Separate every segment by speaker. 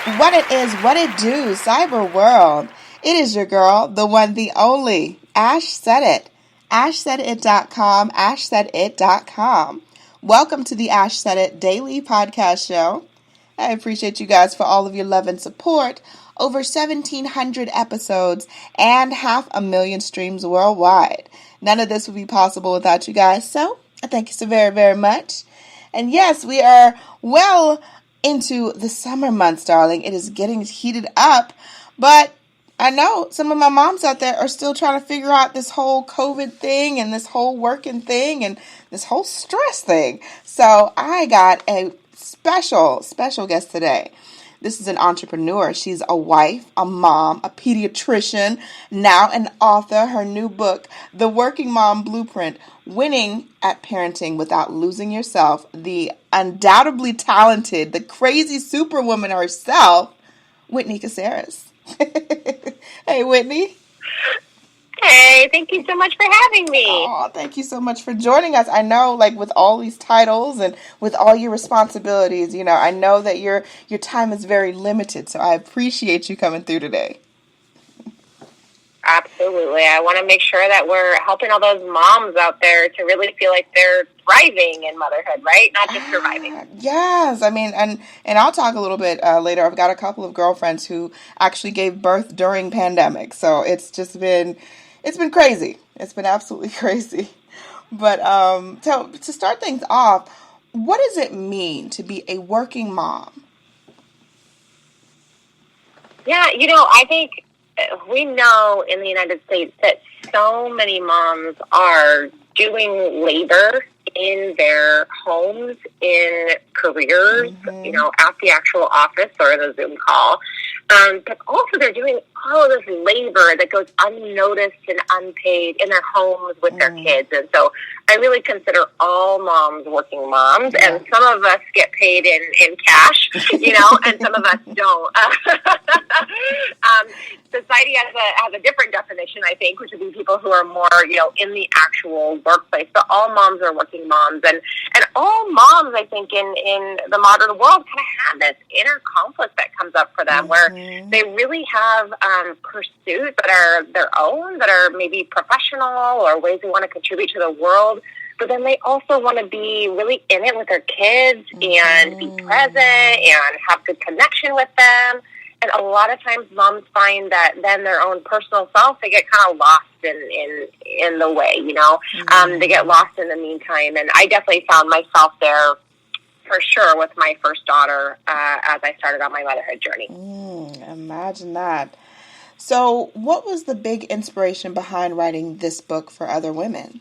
Speaker 1: What it is, what it do, cyber world. It is your girl, the one, the only, Ash Said It. AshSaidIt.com, AshSaidIt.com. Welcome to the Ash Said It Daily Podcast Show. I appreciate you guys for all of your love and support. Over 1,700 episodes and 500,000 streams worldwide. None of this would be possible without you guys, so I thank you so very, very much. And yes, we are well into the summer months, darling. It is getting heated up, but I know some of my moms out there are still trying to figure out this whole COVID thing and this whole working thing and this whole stress thing. So I got a special guest today. This is an entrepreneur. She's a wife, a mom, a pediatrician, now an author. Her new book, The Working Mom Blueprint, Winning at Parenting Without Losing Yourself. The undoubtedly talented, the crazy superwoman herself, Whitney Casares. Hey, Whitney.
Speaker 2: Hey, thank you so much for having me.
Speaker 1: Oh, thank you so much for joining us. I know, like, with all these titles and with all your responsibilities, you know, I know that your time is very limited, so I appreciate you coming through today.
Speaker 2: Absolutely. I want to make sure that we're helping all those moms out there to really feel like they're thriving in motherhood, right? Not just surviving.
Speaker 1: Yes. I mean, and I'll talk a little bit later. I've got a couple of girlfriends who actually gave birth during pandemic, so it's been crazy. It's been absolutely crazy. But to start things off, what does it mean to be a working mom?
Speaker 2: Yeah, you know, I think we know in the United States that so many moms are doing labor in their homes, in careers, you know, at the actual office or the Zoom call. But also they're doing all of this labor that goes unnoticed and unpaid in their homes with their kids. And so I really consider all moms working moms. Yeah. And some of us get paid in cash, you know, and some of us don't. Society has a different definition, I think, which would be people who are more, you know, in the actual workplace. But all moms are working moms. And all moms, I think, in the modern world kind of have this inner conflict that comes up for them where they really have pursuits that are their own, that are maybe professional or ways they want to contribute to the world. But then they also want to be really in it with their kids and be present and have good connection with them. And a lot of times moms find that then their own personal self, they get kind of lost in the way, you know. They get lost in the meantime. And I definitely found myself there for sure with my first daughter as I started on my motherhood journey.
Speaker 1: Imagine that. So what was the big inspiration behind writing this book for other women?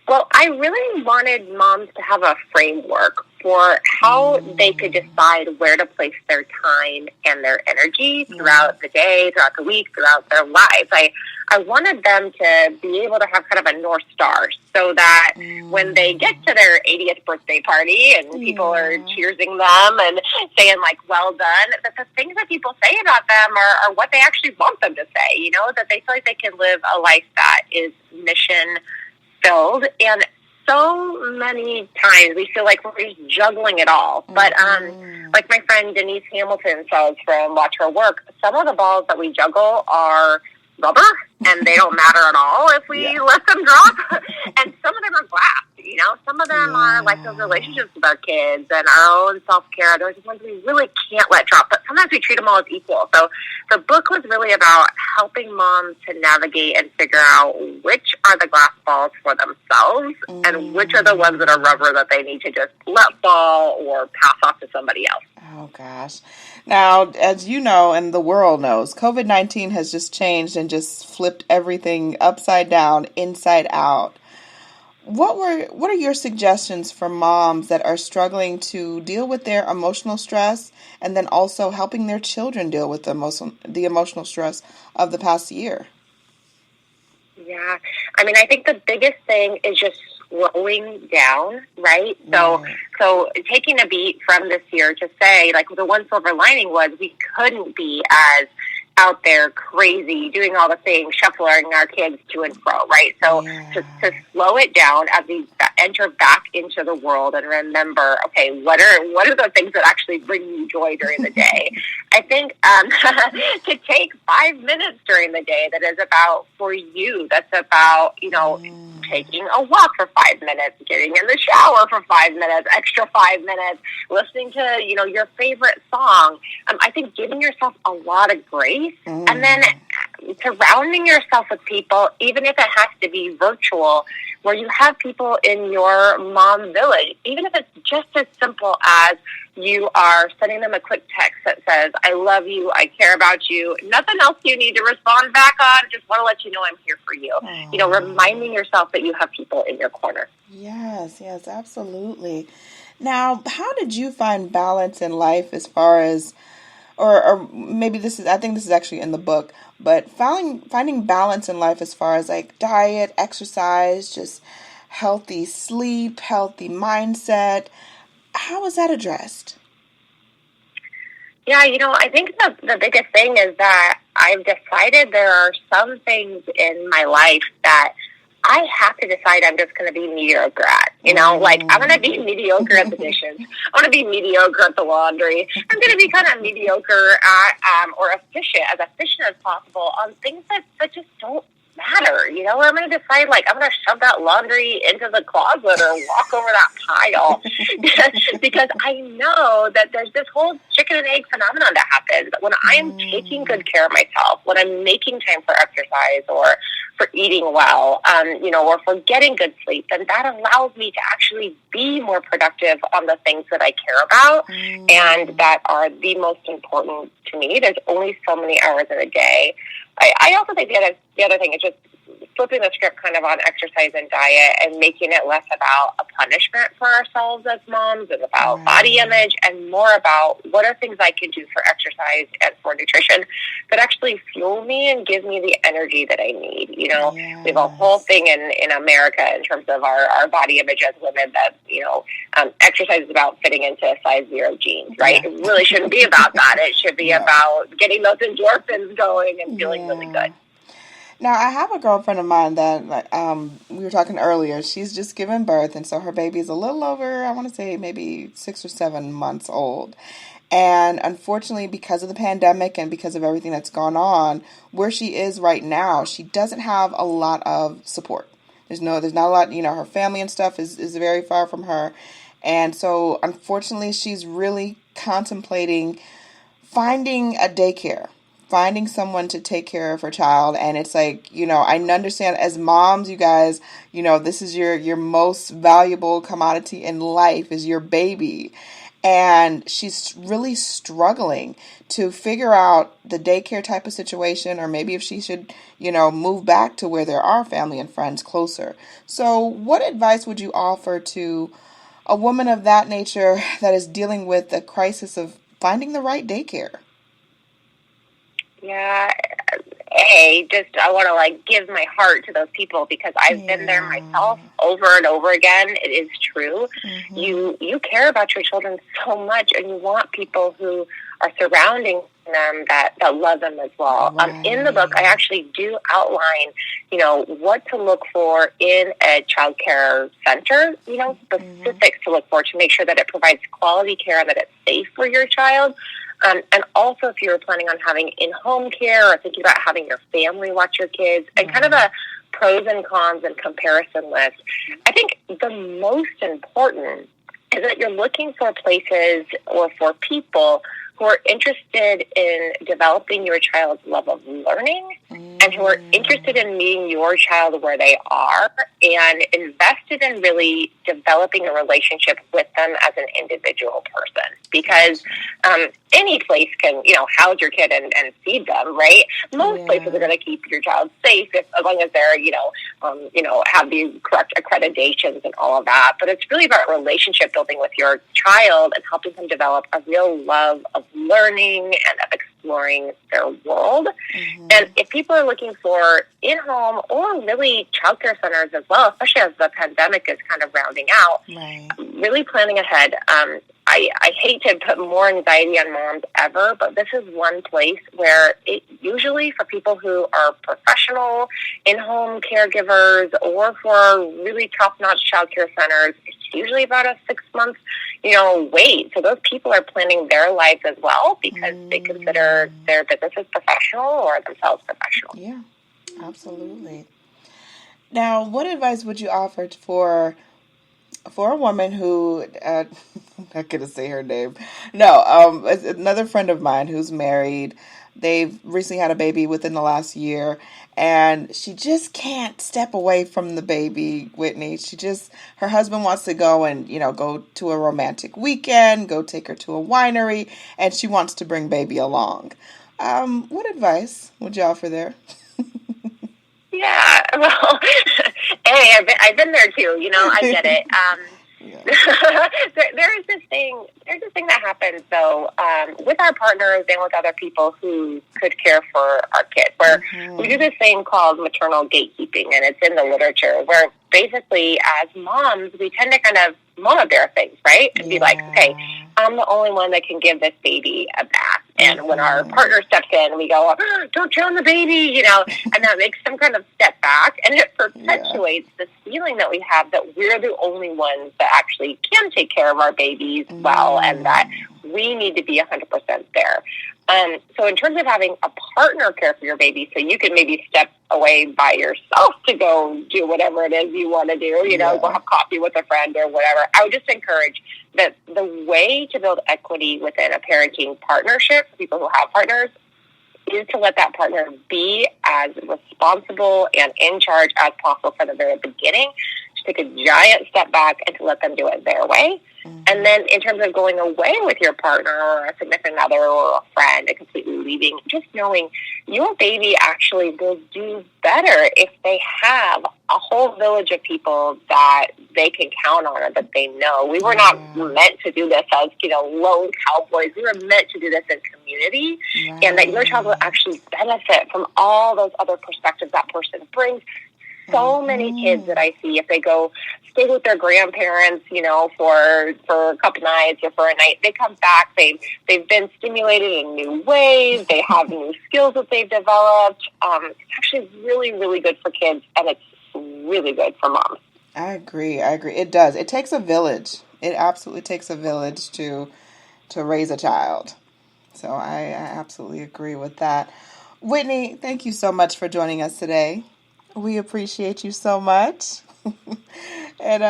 Speaker 2: Well, I really wanted moms to have a framework for how they could decide where to place their time and their energy throughout the day, throughout the week, throughout their lives. I wanted them to be able to have kind of a North Star so that when they get to their 80th birthday party and people are cheersing them and saying, like, well done, that the things that people say about them are what they actually want them to say, you know, that they feel like they can live a life that is mission filled. And so many times we feel like we're just juggling it all. But like my friend Denise Hamilton says from Watch Her Work, some of the balls that we juggle are rubber and they don't matter at all if we let them drop. And some of them are glass, you know. Some of them are like those relationships with our kids and our own self-care. Those are ones we really can't let drop, but sometimes we treat them all as equal. So the book was really about helping moms to navigate and figure out which are the glass balls for themselves and which are the ones that are rubber that they need to just let fall or pass off to somebody else.
Speaker 1: Oh, gosh. Now, as you know, and the world knows, COVID-19 has just changed and just flipped everything upside down, inside out. What are your suggestions for moms that are struggling to deal with their emotional stress and then also helping their children deal with the emotional stress of the past year?
Speaker 2: Yeah. I mean, I think the biggest thing is just slowing down, right? So taking a beat from this year to say, like, the one silver lining was we couldn't be as out there crazy, doing all the things, shuffling our kids to and fro, right? So to slow it down enter back into the world and remember, okay, what are the things that actually bring you joy during the day? I think to take 5 minutes during the day that is about for you, that's about, taking a walk for 5 minutes, getting in the shower for 5 minutes, extra 5 minutes, listening to, your favorite song. I think giving yourself a lot of grace and then surrounding yourself with people, even if it has to be virtual, where you have people in your mom village, even if it's just as simple as you are sending them a quick text that says, I love you, I care about you, nothing else you need to respond back on, just want to let you know I'm here for you. Reminding yourself that you have people in your corner.
Speaker 1: Yes, absolutely. Now, how did you find balance in life as far as, or maybe I think this is actually in the book, but finding balance in life as far as like diet, exercise, just healthy sleep, healthy mindset, how was that addressed?
Speaker 2: Yeah, I think the biggest thing is that I've decided there are some things in my life that I have to decide I'm just going to be mediocre at, like I'm going to be mediocre at the dishes. I'm going to be mediocre at the laundry. I'm going to be kind of mediocre at, or efficient as possible on things that just don't matter, or I'm going to decide I'm going to shove that laundry into the closet or walk over that pile because I know that there's this whole chicken and egg phenomenon that happens. When I am taking good care of myself, when I'm making time for exercise or for eating well, or for getting good sleep, then that allows me to actually be more productive on the things that I care about and that are the most important to me. There's only so many hours in a day. I also think the other thing is just flipping the script kind of on exercise and diet and making it less about a punishment for ourselves as moms and about body image and more about what are things I can do for exercise and for nutrition that actually fuel me and give me the energy that I need. We have a whole thing in America in terms of our body image as women that, exercise is about fitting into a size 0 jeans, right? It really shouldn't be about that. It should be about getting those endorphins going and feeling really good.
Speaker 1: Now, I have a girlfriend of mine that we were talking earlier. She's just given birth, and so her baby is a little over, I want to say, maybe 6 or 7 months old. And unfortunately, because of the pandemic and because of everything that's gone on, where she is right now, she doesn't have a lot of support. There's not a lot, her family and stuff is very far from her. And so, unfortunately, she's really contemplating finding a daycare. Finding someone to take care of her child. And it's like, I understand as moms, you guys, this is your most valuable commodity in life is your baby. And she's really struggling to figure out the daycare type of situation, or maybe if she should, move back to where there are family and friends closer. So what advice would you offer to a woman of that nature that is dealing with the crisis of finding the right daycare?
Speaker 2: Yeah, I want to give my heart to those people because I've been there myself over and over again. It is true. You care about your children so much, and you want people who are surrounding them that love them as well. In the book, I actually do outline, what to look for in a childcare center, specifics to look for to make sure that it provides quality care and that it's safe for your child. And also if you're planning on having in-home care or thinking about having your family watch your kids and kind of a pros and cons and comparison list, I think the most important is that you're looking for places or for people who are interested in developing your child's love of learning and who are interested in meeting your child where they are and invested in really developing a relationship with them as an individual person. Because any place can, house your kid and feed them, right? Most places are going to keep your child safe as long as they're, have the correct accreditations and all of that. But it's really about relationship building with your child and helping them develop a real love of learning and of exploring their world. And if people are looking for in-home or really childcare centers as well, especially as the pandemic is kind of rounding out, really planning ahead, I hate to put more anxiety on moms ever, but this is one place where it usually for people who are professional in-home caregivers or for really top-notch childcare centers, it's usually about a 6-month, wait. So those people are planning their lives as well because they consider their businesses professional or themselves professional.
Speaker 1: Yeah, absolutely. Now, what advice would you offer for a woman who, I'm not going to say her name. No, another friend of mine who's married. They've recently had a baby within the last year, and she just can't step away from the baby, Whitney. Her husband wants to go and, go to a romantic weekend, go take her to a winery, and she wants to bring baby along. What advice would you offer there?
Speaker 2: Yeah, well, hey, I've been there too. I get it. There's this thing that happens though with our partners and with other people who could care for our kids. Where we do this thing called maternal gatekeeping, and it's in the literature. Where basically, as moms, we tend to kind of mama bear things, right? And be like, okay, I'm the only one that can give this baby a bath. And when our partner steps in, we go, don't drown the baby, and that makes them kind of step back. And it perpetuates this feeling that we have that we're the only ones that actually can take care of our babies well and that we need to be 100% there. So in terms of having a partner care for your baby, so you can maybe step away by yourself to go do whatever it is you want to do, go have coffee with a friend or whatever. I would just encourage that the way to build equity within a parenting partnership for people who have partners is to let that partner be as responsible and in charge as possible from the very beginning, to take a giant step back and to let them do it their way. And then in terms of going away with your partner or a significant other or a friend and completely leaving, just knowing your baby actually will do better if they have a whole village of people that they can count on or that they know. We were not meant to do this as, lone cowboys. We were meant to do this in community, and that your child will actually benefit from all those other perspectives that person brings. So many kids that I see, if they go stay with their grandparents, for a couple nights or for a night, they come back. They've been stimulated in new ways. They have new skills that they've developed. It's actually really, really good for kids, and it's really good for moms.
Speaker 1: I agree. It does. It takes a village. It absolutely takes a village to raise a child. So I absolutely agree with that. Whitney, thank you so much for joining us today. We appreciate you so much. And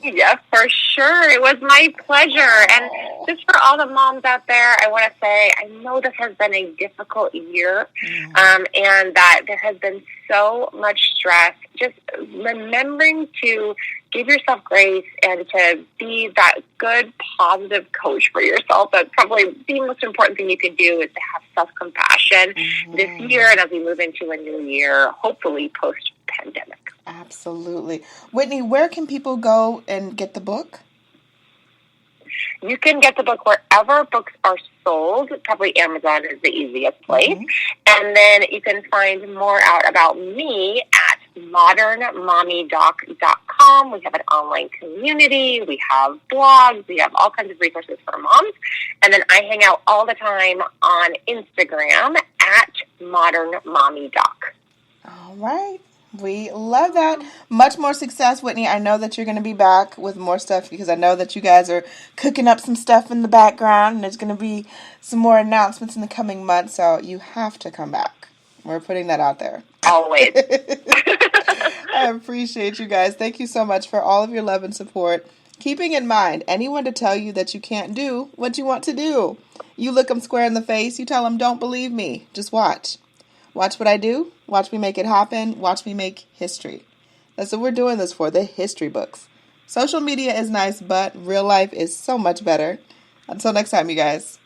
Speaker 2: yeah, for sure. It was my pleasure. And just for all the moms out there, I want to say I know this has been a difficult year, and that there has been so much stress. Just remembering to give yourself grace and to be that good, positive coach for yourself. That's probably the most important thing you can do, is to have self-compassion this year and as we move into a new year, hopefully post-pandemic.
Speaker 1: Absolutely. Whitney, where can people go and get the book?
Speaker 2: You can get the book wherever books are sold. Probably Amazon is the easiest place. And then you can find more out about me at modernmommydoc.com. We have an online community. We have blogs. We have all kinds of resources for moms. And then I hang out all the time on Instagram at modernmommydoc.
Speaker 1: All right. We love that. Much more success, Whitney. I know that you're going to be back with more stuff because I know that you guys are cooking up some stuff in the background, and there's going to be some more announcements in the coming months, so you have to come back. We're putting that out there.
Speaker 2: Always.
Speaker 1: I appreciate you guys. Thank you so much for all of your love and support. Keeping in mind, anyone to tell you that you can't do what you want to do. You look them square in the face. You tell them, don't believe me. Just watch. Watch what I do. Watch me make it happen. Watch me make history. That's what we're doing this for, the history books. Social media is nice, but real life is so much better. Until next time, you guys.